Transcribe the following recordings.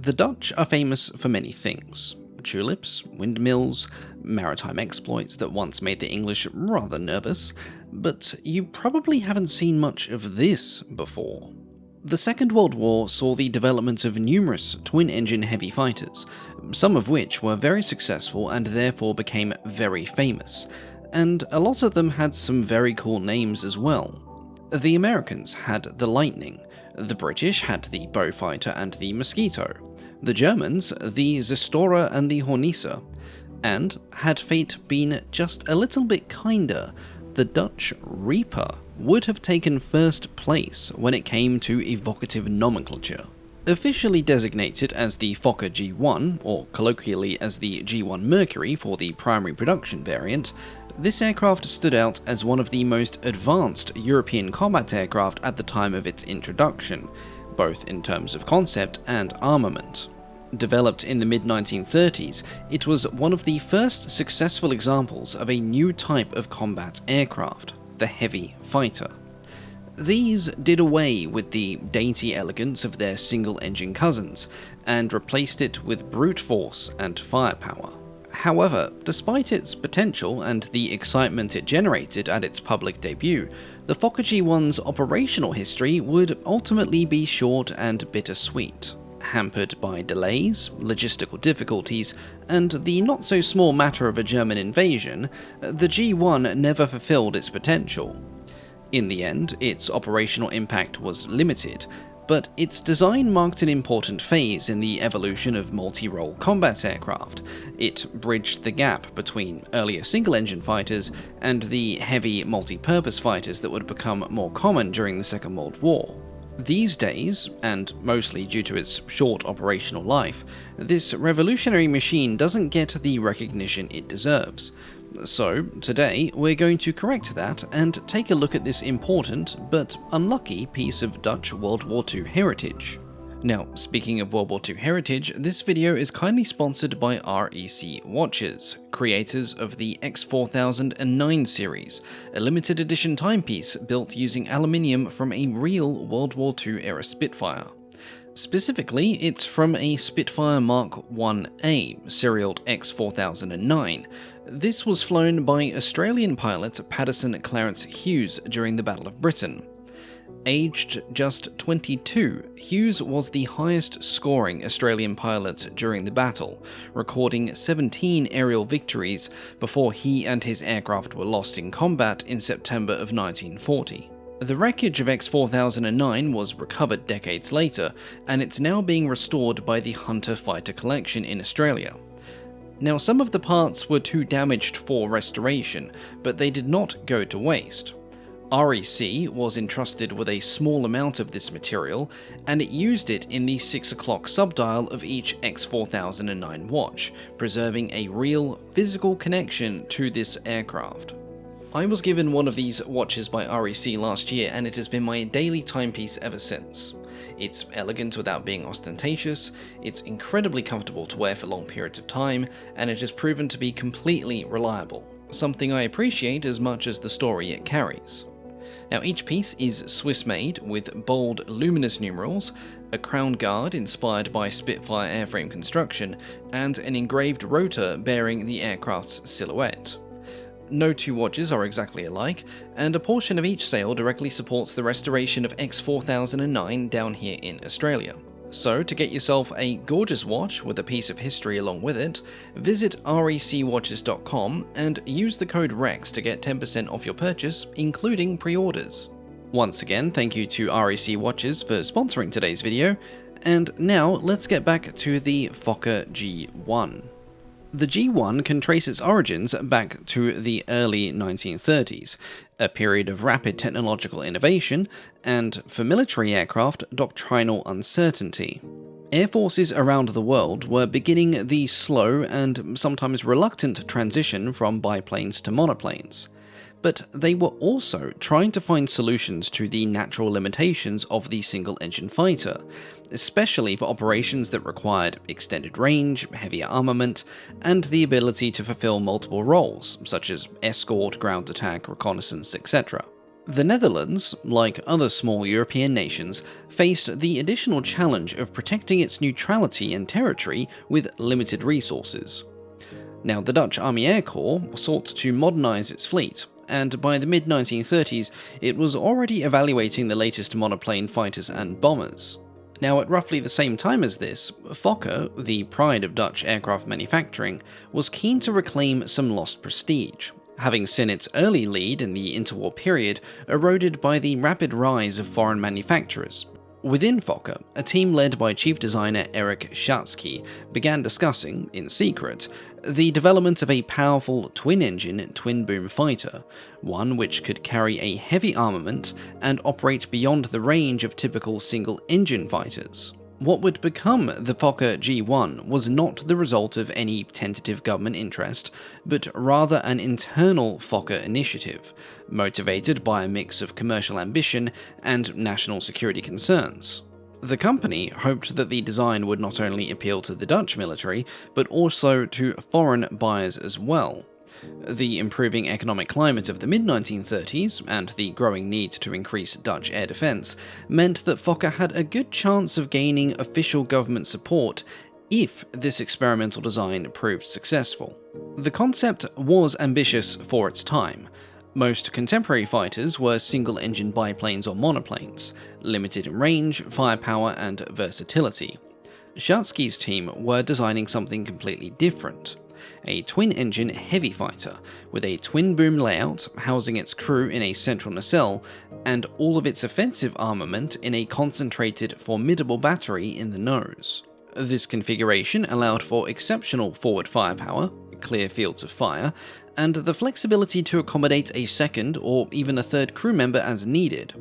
The Dutch are famous for many things. Tulips, windmills, maritime exploits that once made the English rather nervous, but you probably haven't seen much of this before. The Second World War saw the development of numerous twin-engine heavy fighters, some of which were very successful and therefore became very famous, and a lot of them had some very cool names as well. The Americans had the Lightning, the British had the Beaufighter and the Mosquito, the Germans the Zestora and the Hornisse, and had fate been just a little bit kinder, the Dutch Reaper would have taken first place when it came to evocative nomenclature. Officially designated as the Fokker G1, or colloquially as the G1 Mercury for the primary production variant, this aircraft stood out as one of the most advanced European combat aircraft at the time of its introduction, both in terms of concept and armament. Developed in the mid-1930s, it was one of the first successful examples of a new type of combat aircraft, the heavy fighter. These did away with the dainty elegance of their single-engine cousins, and replaced it with brute force and firepower. However, despite its potential and the excitement it generated at its public debut, the Fokker G1's operational history would ultimately be short and bittersweet. Hampered by delays, logistical difficulties, and the not-so-small matter of a German invasion, the G1 never fulfilled its potential. In the end, its operational impact was limited, but its design marked an important phase in the evolution of multi-role combat aircraft. It bridged the gap between earlier single-engine fighters and the heavy multi-purpose fighters that would become more common during the Second World War. These days, and mostly due to its short operational life, this revolutionary machine doesn't get the recognition it deserves. So, today, we're going to correct that and take a look at this important, but unlucky piece of Dutch World War II heritage. Now, speaking of World War II heritage, this video is kindly sponsored by REC Watches, creators of the X4009 series, a limited edition timepiece built using aluminium from a real World War II era Spitfire. Specifically, it's from a Spitfire Mark 1A, serialed X4009. This was flown by Australian pilot Patterson Clarence Hughes during the Battle of Britain. Aged just 22, Hughes was the highest scoring Australian pilot during the battle, recording 17 aerial victories before he and his aircraft were lost in combat in September of 1940. The wreckage of X4009 was recovered decades later, and it's now being restored by the Hunter Fighter Collection in Australia. Now, some of the parts were too damaged for restoration, but they did not go to waste. REC was entrusted with a small amount of this material, and it used it in the 6 o'clock subdial of each X4009 watch, preserving a real, physical connection to this aircraft. I was given one of these watches by REC last year, and it has been my daily timepiece ever since. It's elegant without being ostentatious, it's incredibly comfortable to wear for long periods of time, and it has proven to be completely reliable, something I appreciate as much as the story it carries. Now, each piece is Swiss-made with bold, luminous numerals, a crown guard inspired by Spitfire airframe construction, and an engraved rotor bearing the aircraft's silhouette. No two watches are exactly alike, and a portion of each sale directly supports the restoration of X4009 down here in Australia. So, to get yourself a gorgeous watch with a piece of history along with it, visit recwatches.com and use the code REX to get 10% off your purchase, including pre-orders. Once again, thank you to REC Watches for sponsoring today's video, and now let's get back to the Fokker G1. The G1 can trace its origins back to the early 1930s, a period of rapid technological innovation and, for military aircraft, doctrinal uncertainty. Air forces around the world were beginning the slow and sometimes reluctant transition from biplanes to monoplanes. But they were also trying to find solutions to the natural limitations of the single-engine fighter, especially for operations that required extended range, heavier armament, and the ability to fulfill multiple roles, such as escort, ground attack, reconnaissance, etc. The Netherlands, like other small European nations, faced the additional challenge of protecting its neutrality and territory with limited resources. Now, the Dutch Army Air Corps sought to modernize its fleet, and by the mid-1930s, it was already evaluating the latest monoplane fighters and bombers. Now, at roughly the same time as this, Fokker, the pride of Dutch aircraft manufacturing, was keen to reclaim some lost prestige, having seen its early lead in the interwar period eroded by the rapid rise of foreign manufacturers. Within Fokker, a team led by chief designer Erik Schatzky began discussing, in secret, the development of a powerful twin-engine, twin-boom fighter, one which could carry a heavy armament and operate beyond the range of typical single-engine fighters. What would become the Fokker G1 was not the result of any tentative government interest, but rather an internal Fokker initiative, motivated by a mix of commercial ambition and national security concerns. The company hoped that the design would not only appeal to the Dutch military, but also to foreign buyers as well. The improving economic climate of the mid-1930s and the growing need to increase Dutch air defense meant that Fokker had a good chance of gaining official government support if this experimental design proved successful. The concept was ambitious for its time. Most contemporary fighters were single-engine biplanes or monoplanes, limited in range, firepower, and versatility. Schatzky's team were designing something completely different. A twin-engine heavy fighter, with a twin-boom layout housing its crew in a central nacelle, and all of its offensive armament in a concentrated, formidable battery in the nose. This configuration allowed for exceptional forward firepower, clear fields of fire, and the flexibility to accommodate a second or even a third crew member as needed.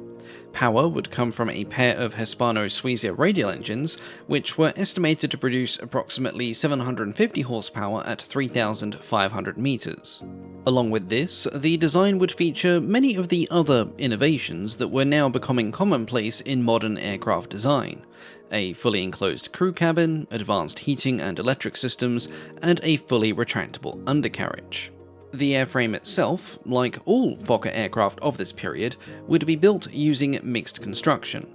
Power would come from a pair of Hispano-Suiza radial engines, which were estimated to produce approximately 750 horsepower at 3,500 meters. Along with this, the design would feature many of the other innovations that were now becoming commonplace in modern aircraft design. A fully enclosed crew cabin, advanced heating and electric systems, and a fully retractable undercarriage. The airframe itself, like all Fokker aircraft of this period, would be built using mixed construction.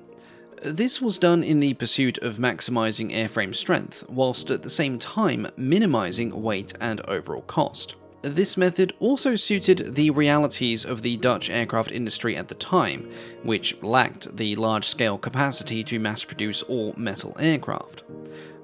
This was done in the pursuit of maximizing airframe strength, whilst at the same time minimizing weight and overall cost. This method also suited the realities of the Dutch aircraft industry at the time, which lacked the large-scale capacity to mass-produce all-metal aircraft.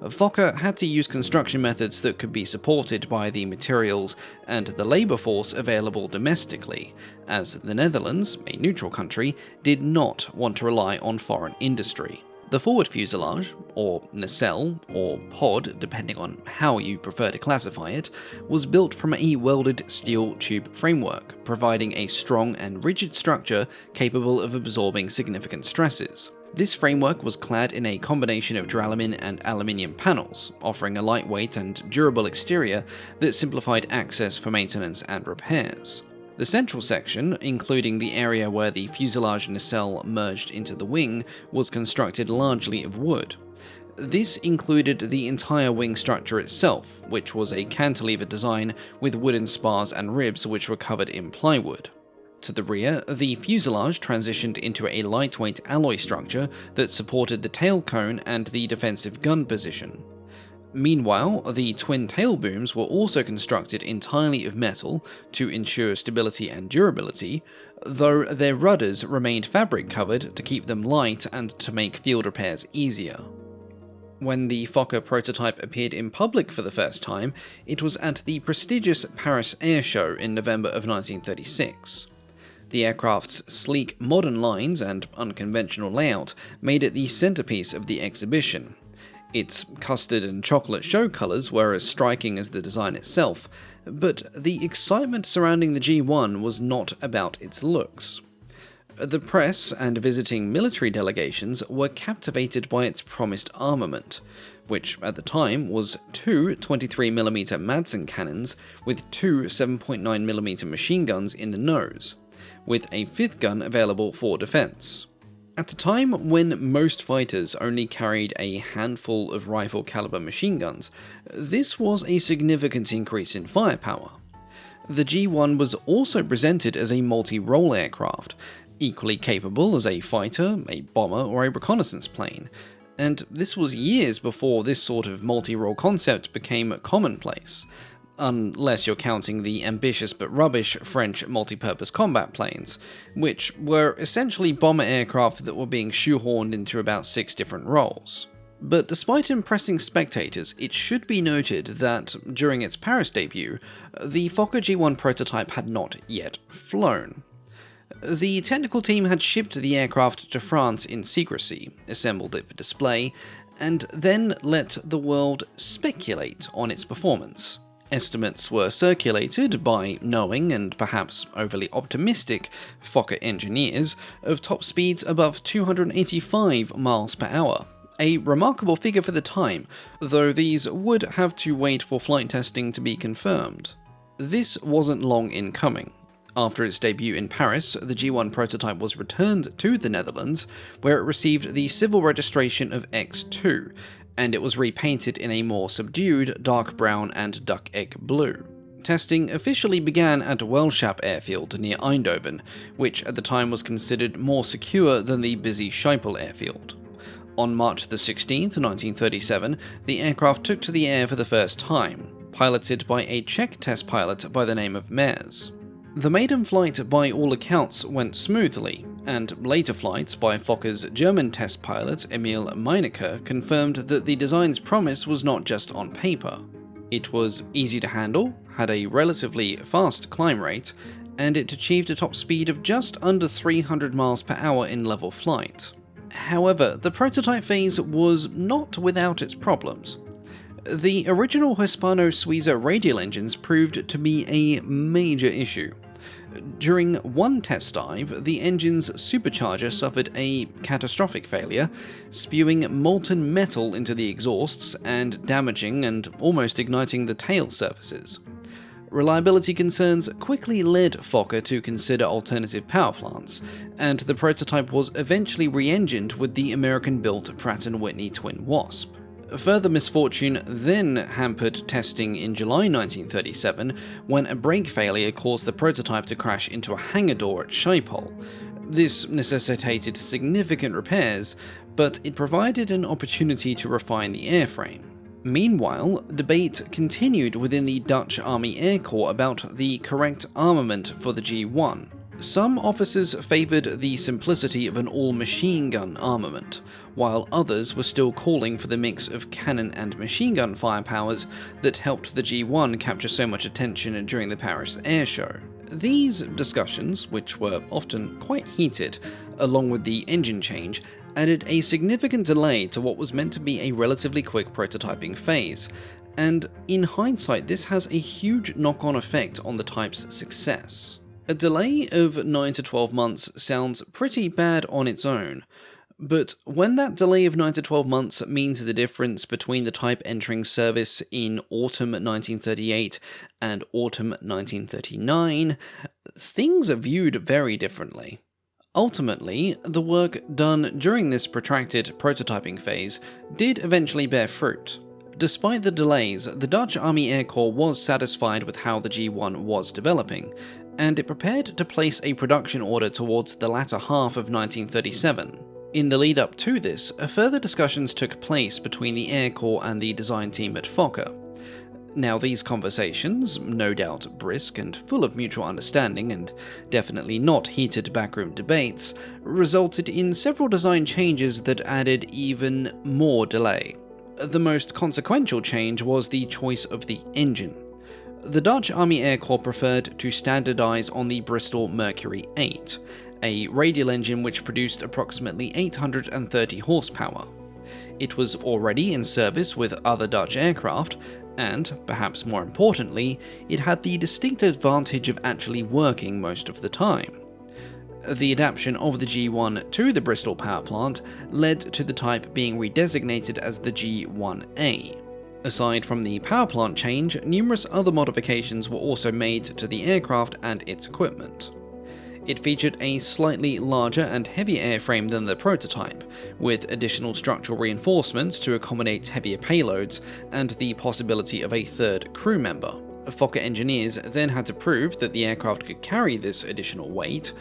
Fokker had to use construction methods that could be supported by the materials and the labour force available domestically, as the Netherlands, a neutral country, did not want to rely on foreign industry. The forward fuselage, or nacelle, or pod, depending on how you prefer to classify it, was built from a welded steel tube framework, providing a strong and rigid structure capable of absorbing significant stresses. This framework was clad in a combination of duralumin and aluminium panels, offering a lightweight and durable exterior that simplified access for maintenance and repairs. The central section, including the area where the fuselage nacelle merged into the wing, was constructed largely of wood. This included the entire wing structure itself, which was a cantilever design with wooden spars and ribs which were covered in plywood. To the rear, the fuselage transitioned into a lightweight alloy structure that supported the tail cone and the defensive gun position. Meanwhile, the twin tail booms were also constructed entirely of metal to ensure stability and durability, though their rudders remained fabric covered to keep them light and to make field repairs easier. When the Fokker prototype appeared in public for the first time, it was at the prestigious Paris Air Show in November of 1936. The aircraft's sleek modern lines and unconventional layout made it the centerpiece of the exhibition. Its custard and chocolate show colours were as striking as the design itself, but the excitement surrounding the G1 was not about its looks. The press and visiting military delegations were captivated by its promised armament, which at the time was two 23mm Madsen cannons with two 7.9mm machine guns in the nose, with a fifth gun available for defense. At a time when most fighters only carried a handful of rifle-caliber machine guns, this was a significant increase in firepower. The G1 was also presented as a multi-role aircraft, equally capable as a fighter, a bomber, or a reconnaissance plane. And this was years before this sort of multi-role concept became commonplace, unless you're counting the ambitious but rubbish French multi-purpose combat planes, which were essentially bomber aircraft that were being shoehorned into about 6 different roles. But despite impressing spectators, it should be noted that, during its Paris debut, the Fokker G1 prototype had not yet flown. The technical team had shipped the aircraft to France in secrecy, assembled it for display, and then let the world speculate on its performance. Estimates were circulated by knowing and perhaps overly optimistic Fokker engineers of top speeds above 285 miles per hour, a remarkable figure for the time, though these would have to wait for flight testing to be confirmed. This wasn't long in coming. After its debut in Paris, the G1 prototype was returned to the Netherlands, where it received the civil registration of X2, and it was repainted in a more subdued dark brown and duck egg blue. Testing officially began at Welschapp Airfield near Eindhoven, which at the time was considered more secure than the busy Schiphol Airfield. On March 16, 1937, the aircraft took to the air for the first time, piloted by a Czech test pilot by the name of Mers. The maiden flight by all accounts went smoothly, and later flights by Fokker's German test pilot Emil Meinecker confirmed that the design's promise was not just on paper. It was easy to handle, had a relatively fast climb rate, and it achieved a top speed of just under 300 miles per hour in level flight. However, the prototype phase was not without its problems. The original Hispano-Suiza radial engines proved to be a major issue. During one test dive, the engine's supercharger suffered a catastrophic failure, spewing molten metal into the exhausts and damaging and almost igniting the tail surfaces. Reliability concerns quickly led Fokker to consider alternative power plants, and the prototype was eventually re-engined with the American-built Pratt & Whitney Twin Wasp. Further misfortune then hampered testing in July 1937, when a brake failure caused the prototype to crash into a hangar door at Schiphol. This necessitated significant repairs, but it provided an opportunity to refine the airframe. Meanwhile, debate continued within the Dutch Army Air Corps about the correct armament for the G1. Some officers favoured the simplicity of an all-machine gun armament, while others were still calling for the mix of cannon and machine gun firepowers that helped the G1 capture so much attention during the Paris Air Show. These discussions, which were often quite heated, along with the engine change, added a significant delay to what was meant to be a relatively quick prototyping phase, and in hindsight this has a huge knock-on effect on the type's success. A delay of 9 to 12 months sounds pretty bad on its own, but when that delay of 9 to 12 months means the difference between the type entering service in autumn 1938 and autumn 1939, things are viewed very differently. Ultimately, the work done during this protracted prototyping phase did eventually bear fruit. Despite the delays, the Dutch Army Air Corps was satisfied with how the G1 was developing, and it prepared to place a production order towards the latter half of 1937. In the lead up to this, further discussions took place between the Air Corps and the design team at Fokker. Now, these conversations, no doubt brisk and full of mutual understanding and definitely not heated backroom debates, resulted in several design changes that added even more delay. The most consequential change was the choice of the engine. The Dutch Army Air Corps preferred to standardise on the Bristol Mercury 8, a radial engine which produced approximately 830 horsepower. It was already in service with other Dutch aircraft, and, perhaps more importantly, it had the distinct advantage of actually working most of the time. The adaptation of the G1 to the Bristol power plant led to the type being redesignated as the G1A. Aside from the power plant change, numerous other modifications were also made to the aircraft and its equipment. It featured a slightly larger and heavier airframe than the prototype, with additional structural reinforcements to accommodate heavier payloads and the possibility of a third crew member. Fokker engineers then had to prove that the aircraft could carry this additional weight,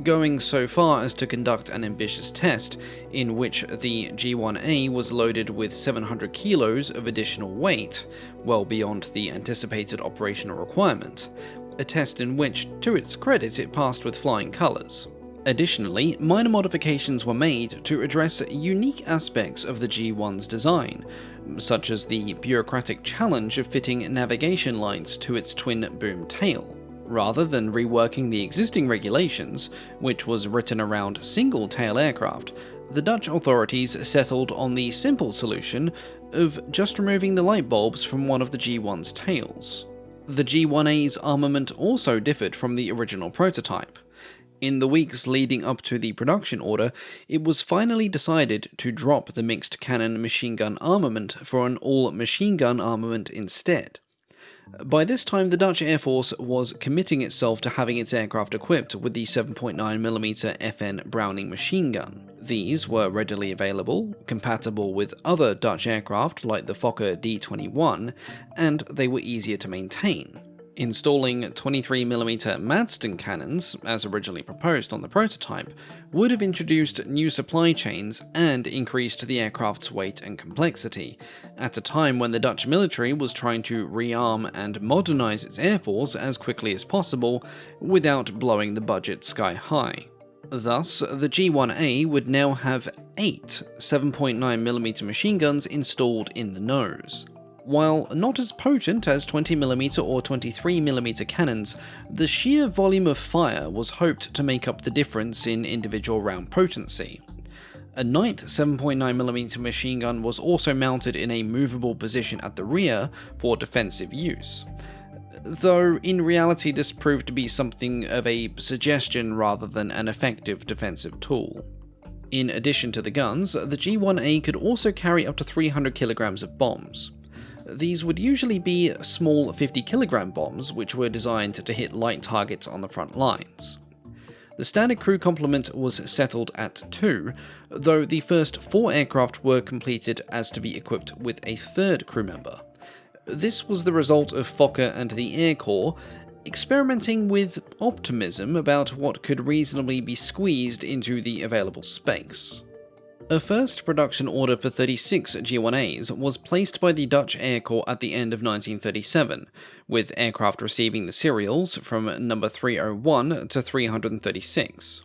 going so far as to conduct an ambitious test in which the G-1A was loaded with 700 kilos of additional weight, well beyond the anticipated operational requirement, a test in which, to its credit, it passed with flying colours. Additionally, minor modifications were made to address unique aspects of the G1's design, such as the bureaucratic challenge of fitting navigation lights to its twin-boom tail. Rather than reworking the existing regulations, which was written around single-tail aircraft, the Dutch authorities settled on the simple solution of just removing the light bulbs from one of the G1's tails. The G1A's armament also differed from the original prototype. In the weeks leading up to the production order, it was finally decided to drop the mixed cannon machine gun armament for an all-machine gun armament instead. By this time, the Dutch Air Force was committing itself to having its aircraft equipped with the 7.9mm FN Browning machine gun. These were readily available, compatible with other Dutch aircraft like the Fokker D-21, and they were easier to maintain. Installing 23mm Madston cannons, as originally proposed on the prototype, would have introduced new supply chains and increased the aircraft's weight and complexity, at a time when the Dutch military was trying to rearm and modernize its air force as quickly as possible without blowing the budget sky high. Thus, the G1A would now have 8 7.9mm machine guns installed in the nose. While not as potent as 20mm or 23mm cannons, the sheer volume of fire was hoped to make up the difference in individual round potency. A 9th 7.9mm machine gun was also mounted in a movable position at the rear for defensive use, though in reality this proved to be something of a suggestion rather than an effective defensive tool. In addition to the guns, the G1A could also carry up to 300 kilograms of bombs. These would usually be small 50-kilogram bombs, which were designed to hit light targets on the front lines. The standard crew complement was settled at 2, though the first 4 aircraft were completed as to be equipped with a third crew member. This was the result of Fokker and the Air Corps experimenting with optimism about what could reasonably be squeezed into the available space. A first production order for 36 G1As was placed by the Dutch Air Corps at the end of 1937, with aircraft receiving the serials from number 301 to 336.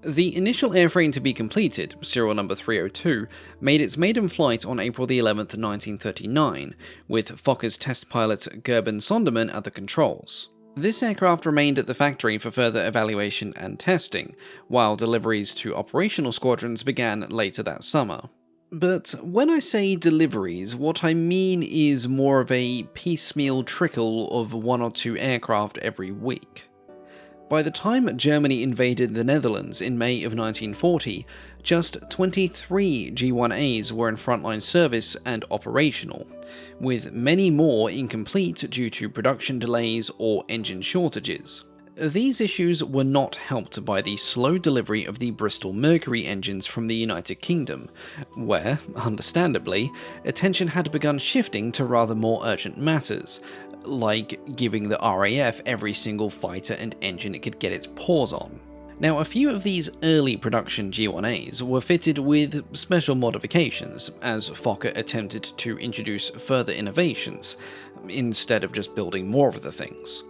The initial airframe to be completed, serial number 302, made its maiden flight on April 11, 1939, with Fokker's test pilot Gerben Sonderman at the controls. This aircraft remained at the factory for further evaluation and testing, while deliveries to operational squadrons began later that summer. But when I say deliveries, what I mean is more of a piecemeal trickle of 1 or 2 aircraft every week. By the time Germany invaded the Netherlands in May of 1940, just 23 G1As were in frontline service and operational, with many more incomplete due to production delays or engine shortages. These issues were not helped by the slow delivery of the Bristol Mercury engines from the United Kingdom, where, understandably, attention had begun shifting to rather more urgent matters, like giving the RAF every single fighter and engine it could get its paws on. Now, a few of these early production G1As were fitted with special modifications, as Fokker attempted to introduce further innovations, instead of just building more of the things.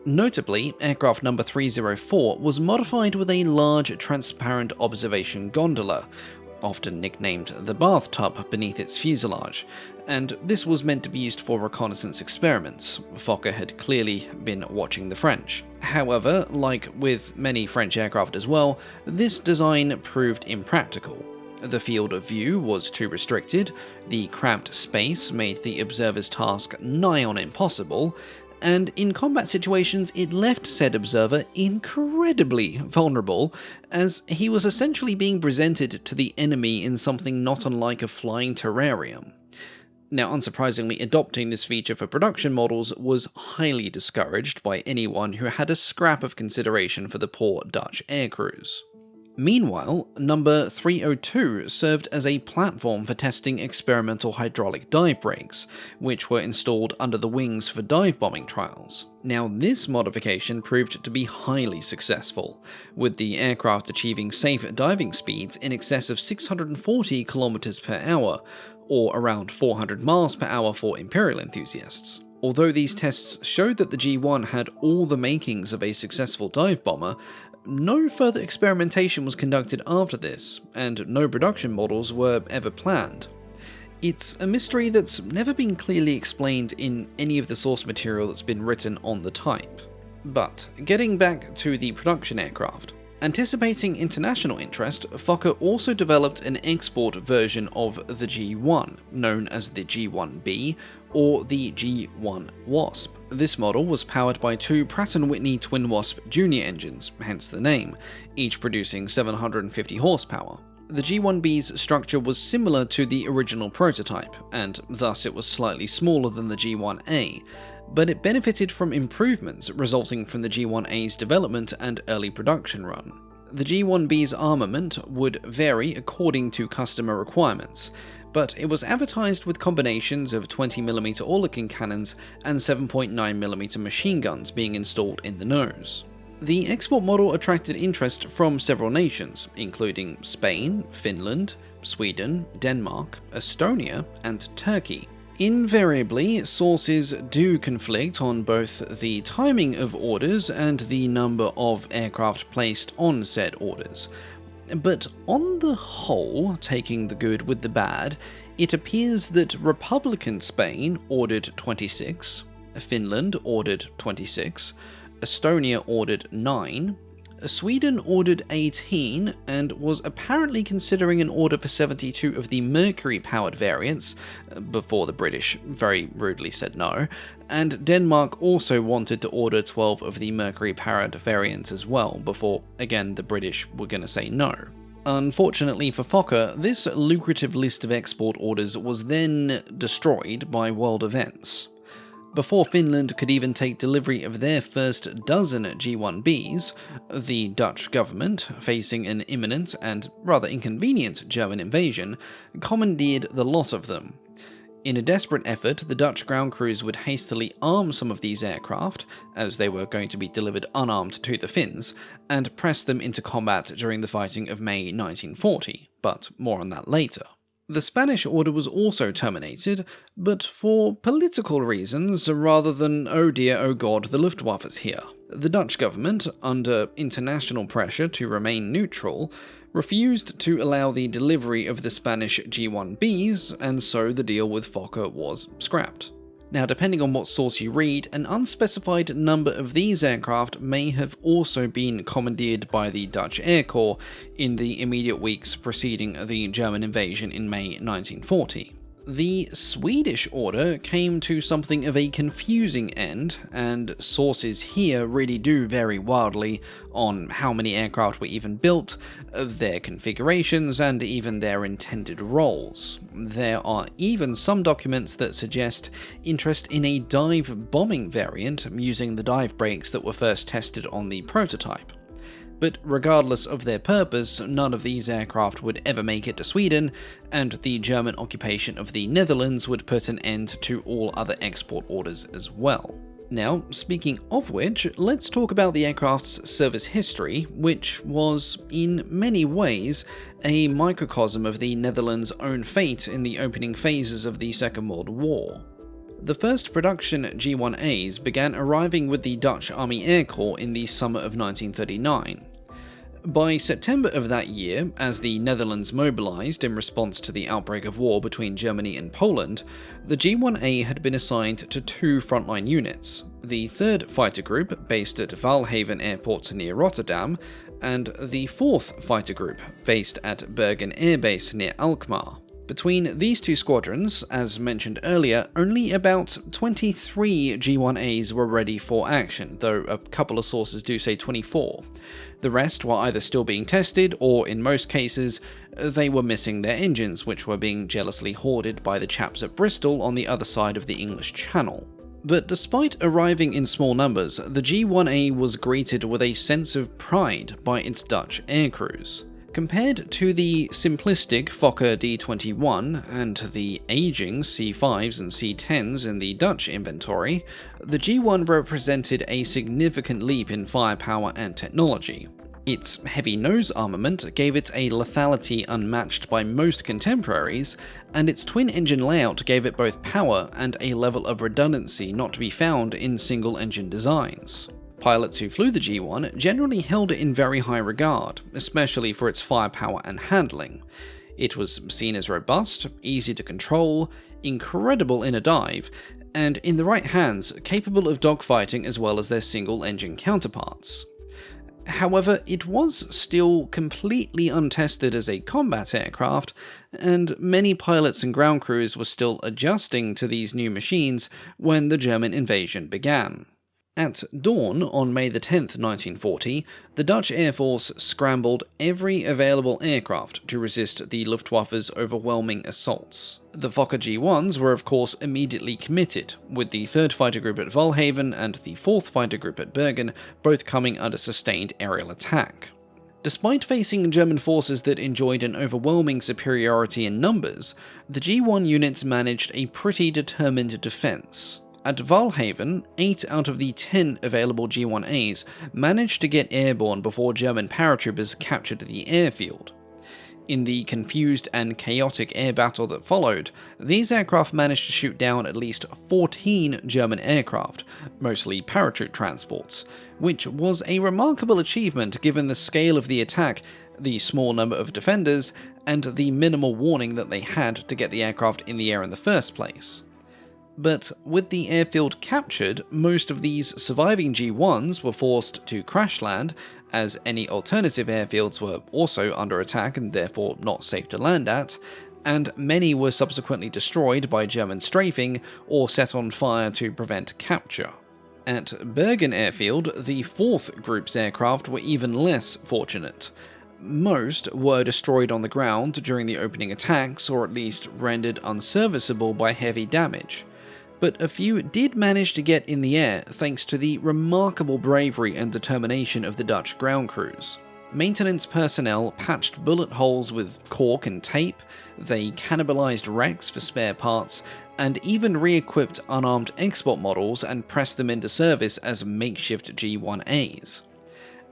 Notably, aircraft number 304 was modified with a large transparent observation gondola, often nicknamed the bathtub, beneath its fuselage, and this was meant to be used for reconnaissance experiments. Fokker had clearly been watching the French. However, like with many French aircraft as well, this design proved impractical. The field of view was too restricted, the cramped space made the observer's task nigh on impossible, and in combat situations it left said observer incredibly vulnerable, as he was essentially being presented to the enemy in something not unlike a flying terrarium. Now, unsurprisingly, adopting this feature for production models was highly discouraged by anyone who had a scrap of consideration for the poor Dutch air crews. Meanwhile, number 302 served as a platform for testing experimental hydraulic dive brakes, which were installed under the wings for dive bombing trials. Now, this modification proved to be highly successful, with the aircraft achieving safe diving speeds in excess of 640 km per hour, or around 400 miles per hour for Imperial enthusiasts. Although these tests showed that the G1 had all the makings of a successful dive bomber, no further experimentation was conducted after this, and no production models were ever planned. It's a mystery that's never been clearly explained in any of the source material that's been written on the type. But, getting back to the production aircraft, anticipating international interest, Fokker also developed an export version of the G1, known as the G1B, or the G1 Wasp. This model was powered by two Pratt & Whitney Twin Wasp Junior engines, hence the name, each producing 750 horsepower. The G1B's structure was similar to the original prototype, and thus it was slightly smaller than the G1A, but it benefited from improvements resulting from the G1A's development and early production run. The G1B's armament would vary according to customer requirements, but it was advertised with combinations of 20mm Oerlikon cannons and 7.9mm machine guns being installed in the nose. The export model attracted interest from several nations, including Spain, Finland, Sweden, Denmark, Estonia, and Turkey. Invariably, sources do conflict on both the timing of orders and the number of aircraft placed on said orders. But on the whole, taking the good with the bad, it appears that Republican Spain ordered 26, Finland ordered 26, Estonia ordered 9, Sweden ordered 18 and was apparently considering an order for 72 of the Mercury-powered variants, before the British very rudely said no, and Denmark also wanted to order 12 of the Mercury-powered variants as well, before, again, the British were going to say no. Unfortunately for Fokker, this lucrative list of export orders was then destroyed by world events. Before Finland could even take delivery of their first dozen G1Bs, the Dutch government, facing an imminent and rather inconvenient German invasion, commandeered the lot of them. In a desperate effort, the Dutch ground crews would hastily arm some of these aircraft, as they were going to be delivered unarmed to the Finns, and press them into combat during the fighting of May 1940, but more on that later. The Spanish order was also terminated, but for political reasons rather than oh dear oh god the Luftwaffe's here. The Dutch government, under international pressure to remain neutral, refused to allow the delivery of the Spanish G1Bs, and so the deal with Fokker was scrapped. Now, depending on what source you read, an unspecified number of these aircraft may have also been commandeered by the Dutch Air Corps in the immediate weeks preceding the German invasion in May 1940. The Swedish order came to something of a confusing end, and sources here really do vary wildly on how many aircraft were even built, their configurations, and even their intended roles. There are even some documents that suggest interest in a dive bombing variant using the dive brakes that were first tested on the prototype. But regardless of their purpose, none of these aircraft would ever make it to Sweden, and the German occupation of the Netherlands would put an end to all other export orders as well. Now, speaking of which, let's talk about the aircraft's service history, which was, in many ways, a microcosm of the Netherlands' own fate in the opening phases of the Second World War. The first production G1As began arriving with the Dutch Army Air Corps in the summer of 1939. By September of that year, as the Netherlands mobilized in response to the outbreak of war between Germany and Poland, the G1A had been assigned to two frontline units, the 3rd Fighter Group, based at Walhaven Airport near Rotterdam, and the 4th Fighter Group, based at Bergen Air Base near Alkmaar. Between these two squadrons, as mentioned earlier, only about 23 G1As were ready for action, though a couple of sources do say 24. The rest were either still being tested, or in most cases, they were missing their engines, which were being jealously hoarded by the chaps at Bristol on the other side of the English Channel. But despite arriving in small numbers, the G1A was greeted with a sense of pride by its Dutch aircrews. Compared to the simplistic Fokker D-21 and the aging C5s and C10s in the Dutch inventory, the G1 represented a significant leap in firepower and technology. Its heavy nose armament gave it a lethality unmatched by most contemporaries, and its twin-engine layout gave it both power and a level of redundancy not to be found in single-engine designs. Pilots who flew the G1 generally held it in very high regard, especially for its firepower and handling. It was seen as robust, easy to control, incredible in a dive, and in the right hands, capable of dogfighting as well as their single-engine counterparts. However, it was still completely untested as a combat aircraft, and many pilots and ground crews were still adjusting to these new machines when the German invasion began. At dawn on May 10, 1940, the Dutch Air Force scrambled every available aircraft to resist the Luftwaffe's overwhelming assaults. The Fokker G1s were of course immediately committed, with the 3rd Fighter Group at Volhaven and the 4th Fighter Group at Bergen both coming under sustained aerial attack. Despite facing German forces that enjoyed an overwhelming superiority in numbers, the G1 units managed a pretty determined defense. At Volhaven, 8 out of the 10 available G1As managed to get airborne before German paratroopers captured the airfield. In the confused and chaotic air battle that followed, these aircraft managed to shoot down at least 14 German aircraft, mostly paratroop transports, which was a remarkable achievement given the scale of the attack, the small number of defenders, and the minimal warning that they had to get the aircraft in the air in the first place. But with the airfield captured, most of these surviving G1s were forced to crash land, as any alternative airfields were also under attack and therefore not safe to land at, and many were subsequently destroyed by German strafing or set on fire to prevent capture. At Bergen Airfield, the 4th Group's aircraft were even less fortunate. Most were destroyed on the ground during the opening attacks, or at least rendered unserviceable by heavy damage. But a few did manage to get in the air thanks to the remarkable bravery and determination of the Dutch ground crews. Maintenance personnel patched bullet holes with cork and tape, they cannibalized wrecks for spare parts, and even re-equipped unarmed export models and pressed them into service as makeshift G1As.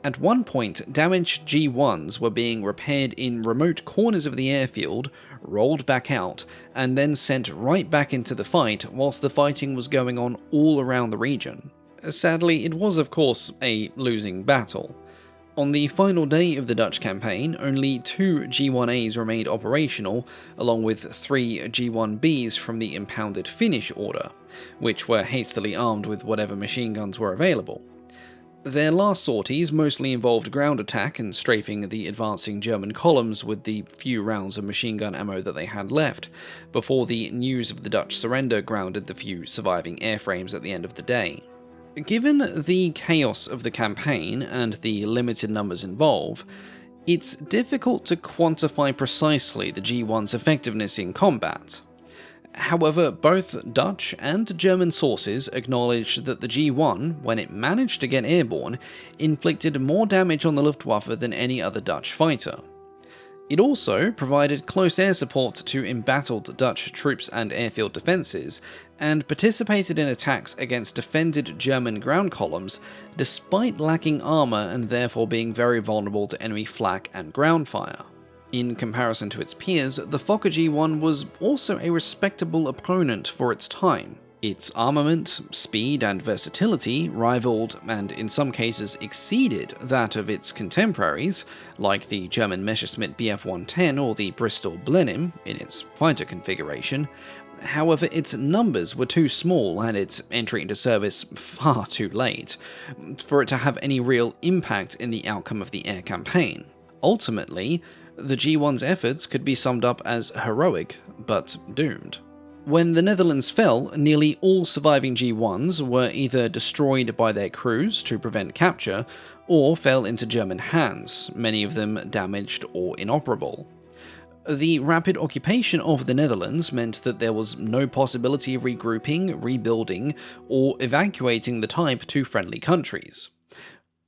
At one point, damaged G1s were being repaired in remote corners of the airfield, rolled back out, and then sent right back into the fight whilst the fighting was going on all around the region. Sadly, it was of course a losing battle. On the final day of the Dutch campaign, only 2 G1As remained operational, along with 3 G1Bs from the impounded Finnish order, which were hastily armed with whatever machine guns were available. Their last sorties mostly involved ground attack and strafing the advancing German columns with the few rounds of machine gun ammo that they had left, before the news of the Dutch surrender grounded the few surviving airframes at the end of the day. Given the chaos of the campaign and the limited numbers involved, it's difficult to quantify precisely the G1's effectiveness in combat. However, both Dutch and German sources acknowledged that the G1, when it managed to get airborne, inflicted more damage on the Luftwaffe than any other Dutch fighter. It also provided close air support to embattled Dutch troops and airfield defences, and participated in attacks against defended German ground columns, despite lacking armour and therefore being very vulnerable to enemy flak and ground fire. In comparison to its peers, the Fokker G1 was also a respectable opponent for its time. Its armament, speed, and versatility rivaled, and in some cases exceeded, that of its contemporaries, like the German Messerschmitt Bf-110 or the Bristol Blenheim in its fighter configuration. However, its numbers were too small and its entry into service far too late for it to have any real impact in the outcome of the air campaign. Ultimately, the G1's efforts could be summed up as heroic, but doomed. When the Netherlands fell, nearly all surviving G1s were either destroyed by their crews to prevent capture, or fell into German hands, many of them damaged or inoperable. The rapid occupation of the Netherlands meant that there was no possibility of regrouping, rebuilding, or evacuating the type to friendly countries.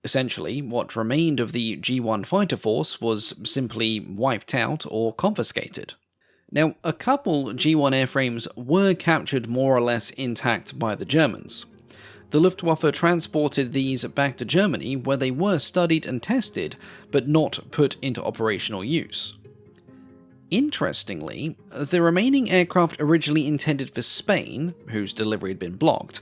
Essentially, what remained of the G1 fighter force was simply wiped out or confiscated. Now, a couple G1 airframes were captured more or less intact by the Germans. The Luftwaffe transported these back to Germany, where they were studied and tested, but not put into operational use. Interestingly, the remaining aircraft originally intended for Spain, whose delivery had been blocked,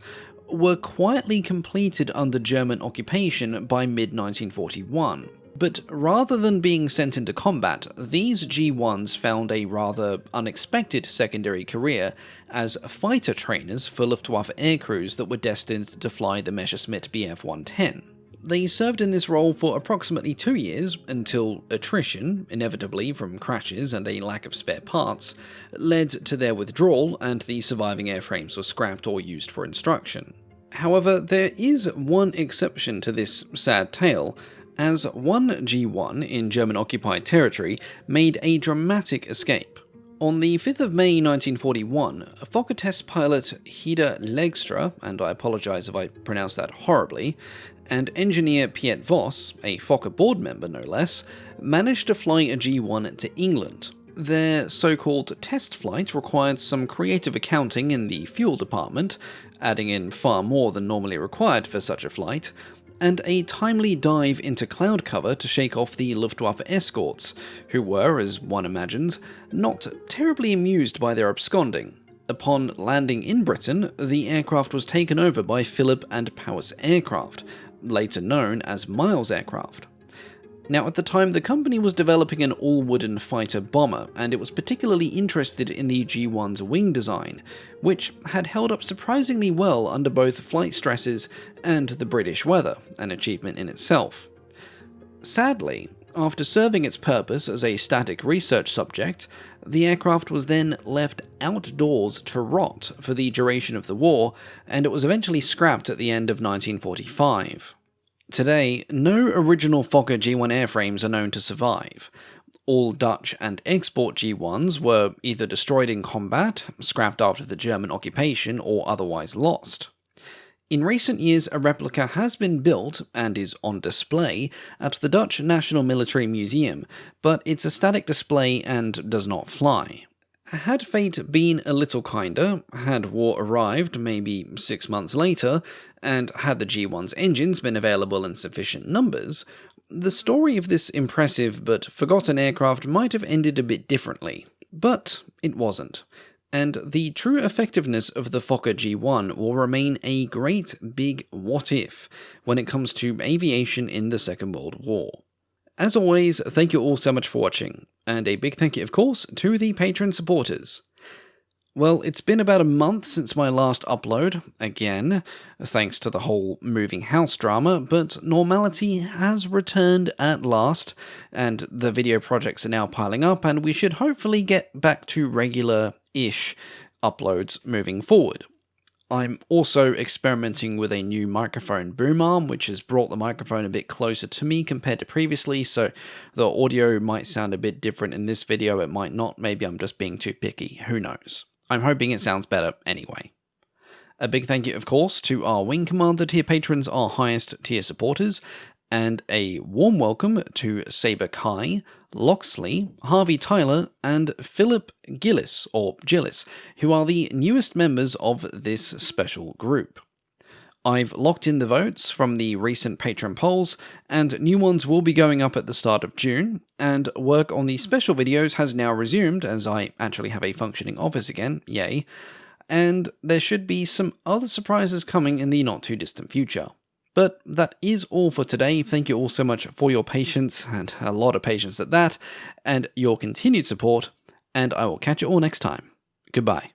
were quietly completed under German occupation by mid-1941. But rather than being sent into combat, these G1s found a rather unexpected secondary career as fighter trainers for Luftwaffe aircrews that were destined to fly the Messerschmitt Bf 110. They served in this role for approximately 2 years until attrition, inevitably from crashes and a lack of spare parts, led to their withdrawal and the surviving airframes were scrapped or used for instruction. However, there is one exception to this sad tale, as one G1 in German-occupied territory made a dramatic escape. On the 5th of May 1941, Fokker test pilot Hida Legstra, and I apologise if I pronounce that horribly, and engineer Piet Vos, a Fokker board member no less, managed to fly a G1 to England. Their so-called test flight required some creative accounting in the fuel department, adding in far more than normally required for such a flight, and a timely dive into cloud cover to shake off the Luftwaffe escorts, who were, as one imagines, not terribly amused by their absconding. Upon landing in Britain, the aircraft was taken over by Philip and Powys Aircraft, later known as Miles Aircraft. Now, at the time, the company was developing an all-wooden fighter bomber, and it was particularly interested in the G1's wing design, which had held up surprisingly well under both flight stresses and the British weather, an achievement in itself. Sadly, after serving its purpose as a static research subject, the aircraft was then left outdoors to rot for the duration of the war, and it was eventually scrapped at the end of 1945. Today, no original Fokker G1 airframes are known to survive. All Dutch and export G1s were either destroyed in combat, scrapped after the German occupation, or otherwise lost. In recent years, a replica has been built, and is on display, at the Dutch National Military Museum, but it's a static display and does not fly. Had fate been a little kinder, had war arrived maybe 6 months later, and had the G1's engines been available in sufficient numbers, the story of this impressive but forgotten aircraft might have ended a bit differently. But it wasn't. And the true effectiveness of the Fokker G1 will remain a great big what if when it comes to aviation in the Second World War. As always, thank you all so much for watching, and a big thank you, of course, to the Patreon supporters. Well, it's been about a month since my last upload, again, thanks to the whole moving house drama, but normality has returned at last, and the video projects are now piling up, and we should hopefully get back to regular-ish uploads moving forward. I'm also experimenting with a new microphone boom arm, which has brought the microphone a bit closer to me compared to previously, so the audio might sound a bit different in this video, it might not, maybe I'm just being too picky, who knows. I'm hoping it sounds better anyway. A big thank you, of course, to our Wing Commander tier patrons, our highest tier supporters, and a warm welcome to Saber Kai, Loxley, Harvey Tyler, and Philip Gillis, or Gillis, who are the newest members of this special group. I've locked in the votes from the recent Patreon polls, and new ones will be going up at the start of June, and work on the special videos has now resumed, as I actually have a functioning office again, yay, and there should be some other surprises coming in the not too distant future. But that is all for today. Thank you all so much for your patience, and a lot of patience at that, and your continued support, and I will catch you all next time. Goodbye.